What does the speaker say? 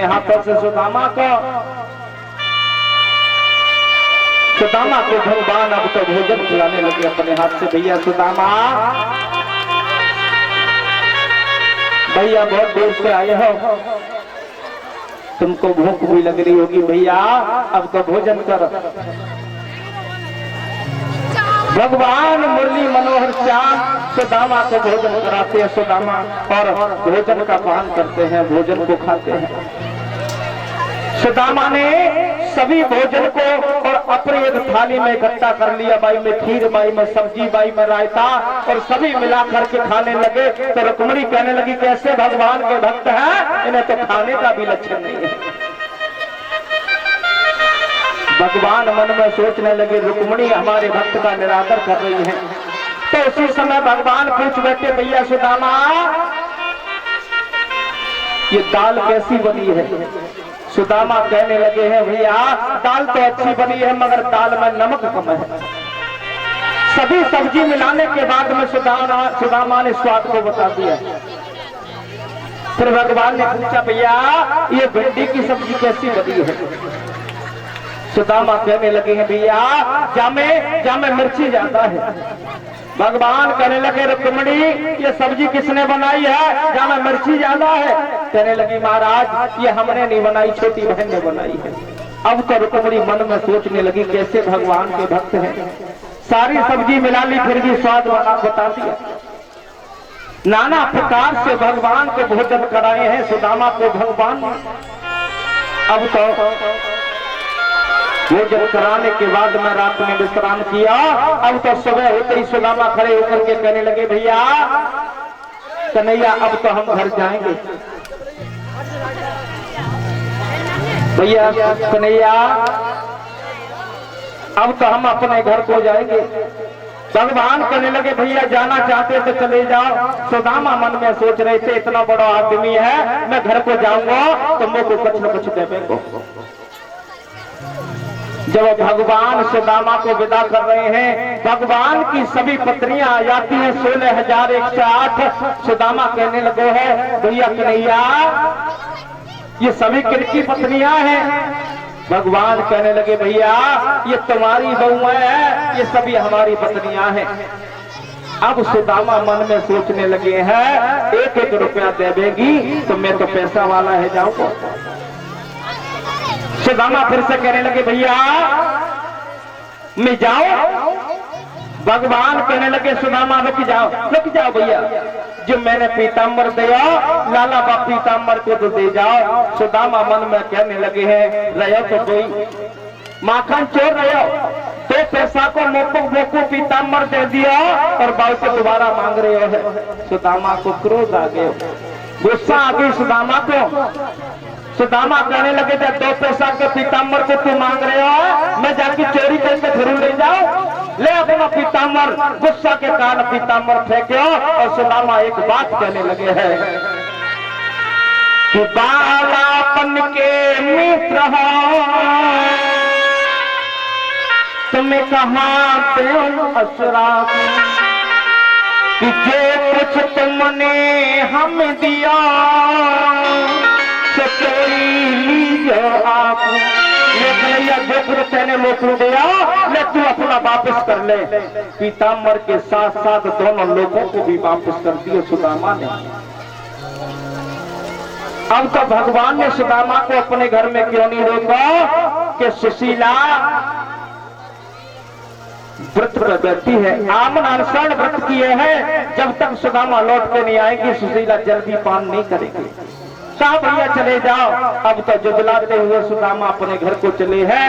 हाथों से सुदामा को भगवान अब तो भोजन खिलाने लगे अपने हाथ से। भैया सुदामा, भैया बहुत दूर से आए हो, तुमको भूख भी लग रही होगी, भैया अब तो भोजन कर। भगवान मुरली मनोहर श्याम सुदामा को भोजन कराते हैं। सुदामा और भोजन का पान करते हैं, भोजन को खाते हैं। सुदामा ने सभी भोजन को और अपनी एक थाली में इकट्ठा कर लिया। बाई में खीर, बाई में सब्जी, बाई में रायता, और सभी मिला करके खाने लगे। तो रुक्मिणी कहने लगी कैसे भगवान के भक्त हैं, इन्हें तो खाने का भी लक्षण नहीं है। भगवान मन में सोचने लगे रुक्मिणी हमारे भक्त का निरादर कर रही है। तो उसी समय भगवान पूछ बैठे भैया सुदामा, ये दाल कैसी बनी है? सुदामा कहने लगे हैं भैया दाल तो अच्छी बनी है मगर दाल में नमक कम है। सभी सब्जी मिलाने के बाद में सुदामा ने स्वाद को बता दिया। फिर भगवान ने पूछा भैया ये भिंडी की सब्जी कैसी बनी है? सुदामा कहने लगे हैं भैया जामे मिर्ची ज्यादा है। भगवान कहने लगे रुक्मिणी ये सब्जी किसने बनाई है, जामे मिर्ची ज्यादा है? कहने लगी महाराज ये हमने नहीं बनाई, छोटी बहन ने बनाई है। अब तो रुक्मिणी मन में सोचने लगी कैसे भगवान के भक्त हैं, सारी सब्जी मिला ली फिर भी स्वाद बता दिया। नाना प्रकार से भगवान को भोजन कराए हैं सुदामा को भगवान। अब तो भोजन कराने के बाद में रात में विश्राम किया। अब तो सुबह होते ही सुदामा खड़े होकर के कहने लगे भैया कन्हैया अब तो हम घर जाएंगे। भैया कन्हैया अब तो हम अपने घर को जाएंगे। भगवान कहने लगे भैया जाना चाहते तो चले जाओ। सुदामा मन में सोच रहे थे इतना बड़ा आदमी है, मैं घर को जाऊंगा तो मुझको कुछ न कुछ देवेंगे। जब भगवान सुदामा को विदा कर रहे हैं, भगवान की सभी पत्नियां आ जाती हैं 16,108। सुदामा कहने लगे हैं भैया कन्हैया ये सभी किनकी पत्नियां हैं? भगवान कहने लगे भैया ये तुम्हारी बहुएं हैं, ये सभी हमारी पत्नियां हैं। अब सुदामा मन में सोचने लगे हैं 1-1 रुपया देवेगी तो मैं तो पैसा वाला है जाऊंगा। सुदामा फिर से कहने लगे भैया मैं जाऊं? भगवान कहने लगे सुदामा रुक जाओ भैया, जो मैंने पीताम्बर दिया लाला बा पीताम्बर को तो दे जाओ। सुदामा मन में कहने लगे हैं रहो तो कोई माखन चोर रहो, 2 पैसा को मोको पीताम्बर दे दिया और बाल से दोबारा मांग रहे हो। सुदामा को क्रोध आ गया, गुस्सा आ गई सुदामा को। सुदामा कहने लगे जब 2 पैसा के पीताम्बर को तू मांग रहे हो, मैं जाके चोरी करके फिर ले जाऊं? ले अपना पीताम्बर। गुस्सा के कारण पीताम्बर फेंके और सुदामा एक बात कहने लगे हैं कि बालापन के मित्र हो तुम्हें कहाँ प्रेम असरा कि जो कुछ तुमने हम दिया आप जो कुछ तेने मोकू दिया ले तू अपना वापस कर ले। पीताम्बर के साथ साथ दोनों लोगों को भी वापस कर दिए सुदामा ने। अब तो भगवान ने सुदामा को अपने घर में क्यों नहीं रोका कि सुशीला व्रत पर बैठी है, आमन अनशन व्रत किए हैं, जब तक सुदामा लौट के नहीं आएगी सुशीला जल्दी पान नहीं करेगी। कहा भैया चले जाओ। अब तो जुबलाते हुए सुदामा अपने घर को चले हैं।